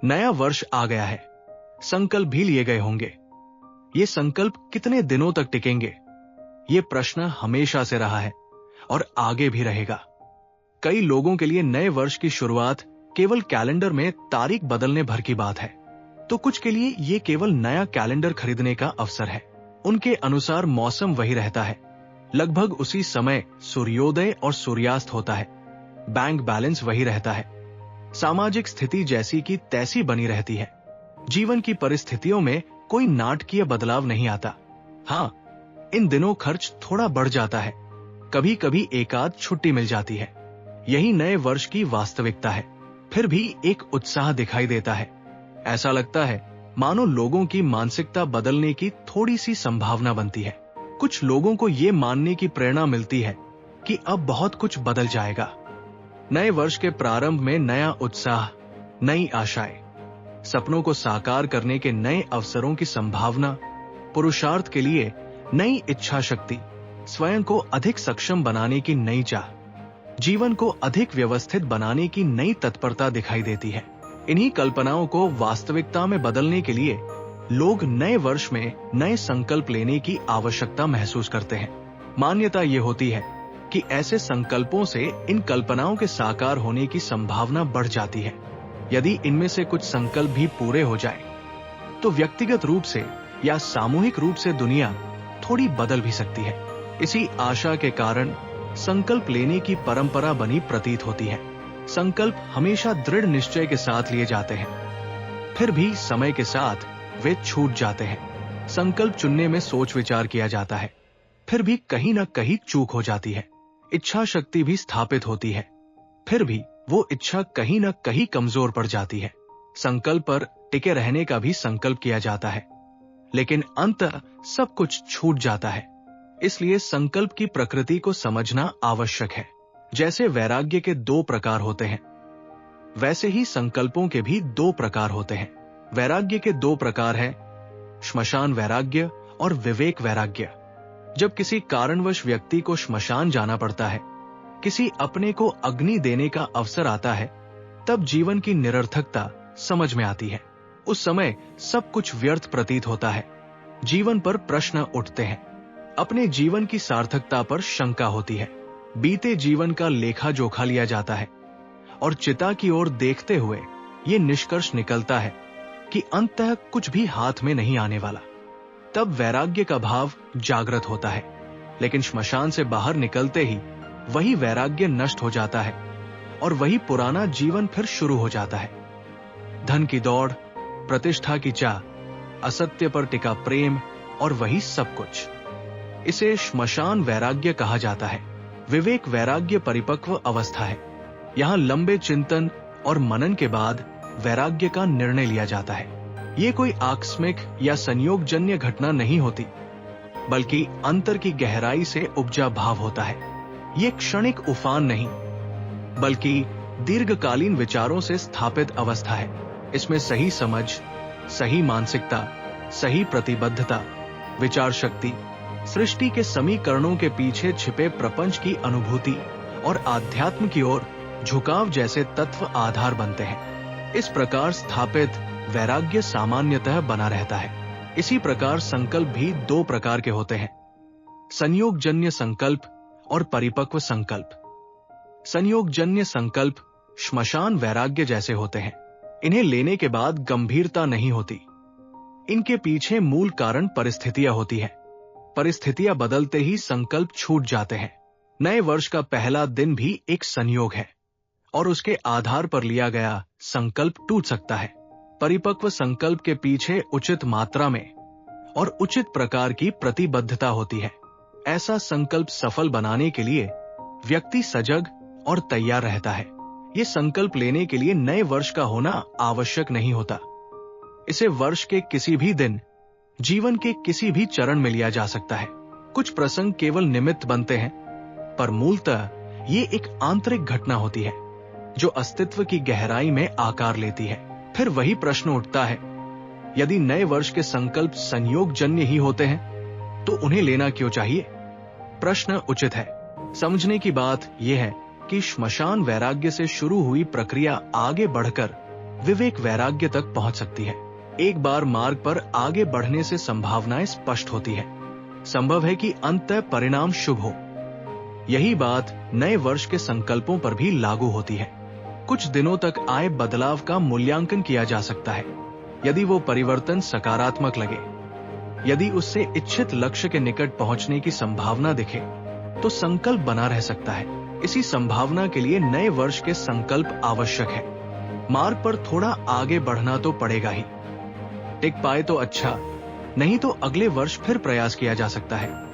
नया वर्ष आ गया है, संकल्प भी लिए गए होंगे। ये संकल्प कितने दिनों तक टिकेंगे? ये प्रश्न हमेशा से रहा है और आगे भी रहेगा। कई लोगों के लिए नए वर्ष की शुरुआत केवल कैलेंडर में तारीख बदलने भर की बात है, तो कुछ के लिए ये केवल नया कैलेंडर खरीदने का अवसर है। उनके अनुसार मौसम वही रहता है, लगभग उसी समय सूर्योदय और सूर्यास्त होता है। बैंक बैलेंस वही रहता है, सामाजिक स्थिति जैसी की तैसी बनी रहती है। जीवन की परिस्थितियों में कोई नाटकीय बदलाव नहीं आता। हाँ, इन दिनों खर्च थोड़ा बढ़ जाता है, कभी कभी एकाध छुट्टी मिल जाती है। यही नए वर्ष की वास्तविकता है। फिर भी एक उत्साह दिखाई देता है। ऐसा लगता है मानो लोगों की मानसिकता बदलने की थोड़ी सी संभावना बनती है। कुछ लोगों को ये मानने की प्रेरणा मिलती है कि अब बहुत कुछ बदल जाएगा। नए वर्ष के प्रारंभ में नया उत्साह, नई आशाएं, सपनों को साकार करने के नए अवसरों की संभावना, पुरुषार्थ के लिए नई इच्छा शक्ति, स्वयं को अधिक सक्षम बनाने की नई चाह, जीवन को अधिक व्यवस्थित बनाने की नई तत्परता दिखाई देती है। इन्हीं कल्पनाओं को वास्तविकता में बदलने के लिए लोग नए वर्ष में नए संकल्प लेने की आवश्यकता महसूस करते हैं। मान्यता ये होती है कि ऐसे संकल्पों से इन कल्पनाओं के साकार होने की संभावना बढ़ जाती है। यदि इनमें से कुछ संकल्प भी पूरे हो जाए, तो व्यक्तिगत रूप से या सामूहिक रूप से दुनिया थोड़ी बदल भी सकती है। इसी आशा के कारण संकल्प लेने की परंपरा बनी प्रतीत होती है। संकल्प हमेशा दृढ़ निश्चय के साथ लिए जाते हैं, फिर भी समय के साथ वे छूट जाते हैं। संकल्प चुनने में सोच विचार किया जाता है, फिर भी कहीं न कहीं चूक हो जाती है। इच्छा शक्ति भी स्थापित होती है, फिर भी वो इच्छा कहीं न कहीं कमजोर पड़ जाती है। संकल्प पर टिके रहने का भी संकल्प किया जाता है, लेकिन अंततः सब कुछ छूट जाता है। इसलिए संकल्प की प्रकृति को समझना आवश्यक है। जैसे वैराग्य के दो प्रकार होते हैं, वैसे ही संकल्पों के भी दो प्रकार होते हैं। वैराग्य के दो प्रकार हैं, श्मशान वैराग्य और विवेक वैराग्य। जब किसी कारणवश व्यक्ति को श्मशान जाना पड़ता है, किसी अपने को अग्नि देने का अवसर आता है, तब जीवन की निरर्थकता समझ में आती है। उस समय सब कुछ व्यर्थ प्रतीत होता है। जीवन पर प्रश्न उठते हैं, अपने जीवन की सार्थकता पर शंका होती है। बीते जीवन का लेखा जोखा लिया जाता है और चिता की ओर देखते हुए ये निष्कर्ष निकलता है कि अंततः कुछ भी हाथ में नहीं आने वाला। तब वैराग्य का भाव जागृत होता है, लेकिन श्मशान से बाहर निकलते ही वही वैराग्य नष्ट हो जाता है और वही पुराना जीवन फिर शुरू हो जाता है। धन की दौड़, प्रतिष्ठा की चाह, असत्य पर टिका प्रेम और वही सब कुछ। इसे श्मशान वैराग्य कहा जाता है। विवेक वैराग्य परिपक्व अवस्था है। यहाँ लंबे चिंतन और मनन के बाद वैराग्य का निर्णय लिया जाता है। ये कोई आकस्मिक या संयोगजन्य घटना नहीं होती, बल्कि अंतर की गहराई से उपजा भाव होता है। ये क्षणिक उफान नहीं, बल्कि दीर्घकालीन विचारों से स्थापित अवस्था है। इसमें सही समझ, सही मानसिकता, सही प्रतिबद्धता, विचार शक्ति, सृष्टि के समीकरणों के पीछे छिपे प्रपंच की अनुभूति और आध्यात्म की ओर झुकाव जैसे तत्व आधार बनते हैं। इस प्रकार स्थापित वैराग्य सामान्यतः बना रहता है। इसी प्रकार संकल्प भी दो प्रकार के होते हैं, संयोगजन्य संकल्प और परिपक्व संकल्प। संयोगजन्य संकल्प श्मशान वैराग्य जैसे होते हैं। इन्हें लेने के बाद गंभीरता नहीं होती। इनके पीछे मूल कारण परिस्थितियां होती है। परिस्थितियां बदलते ही संकल्प छूट जाते हैं। नए वर्ष का पहला दिन भी एक संयोग है और उसके आधार पर लिया गया संकल्प टूट सकता है। परिपक्व संकल्प के पीछे उचित मात्रा में और उचित प्रकार की प्रतिबद्धता होती है। ऐसा संकल्प सफल बनाने के लिए व्यक्ति सजग और तैयार रहता है। ये संकल्प लेने के लिए नए वर्ष का होना आवश्यक नहीं होता। इसे वर्ष के किसी भी दिन, जीवन के किसी भी चरण में लिया जा सकता है। कुछ प्रसंग केवल निमित्त बनते हैं, पर मूलतः ये एक आंतरिक घटना होती है जो अस्तित्व की गहराई में आकार लेती है। फिर वही प्रश्न उठता है, यदि नए वर्ष के संकल्प संयोगजन्य ही होते हैं तो उन्हें लेना क्यों चाहिए? प्रश्न उचित है। समझने की बात यह है कि श्मशान वैराग्य से शुरू हुई प्रक्रिया आगे बढ़कर विवेक वैराग्य तक पहुंच सकती है। एक बार मार्ग पर आगे बढ़ने से संभावनाएं स्पष्ट होती है। संभव है कि अंततः परिणाम शुभ हो। यही बात नए वर्ष के संकल्पों पर भी लागू होती है। कुछ दिनों तक आए बदलाव का मूल्यांकन किया जा सकता है। यदि वो परिवर्तन सकारात्मक लगे, यदि उससे इच्छित लक्ष्य के निकट पहुंचने की संभावना दिखे, तो संकल्प बना रह सकता है। इसी संभावना के लिए नए वर्ष के संकल्प आवश्यक है। मार्ग पर थोड़ा आगे बढ़ना तो पड़ेगा ही। टिक पाए तो अच्छा, नहीं तो अगले वर्ष फिर प्रयास किया जा सकता है।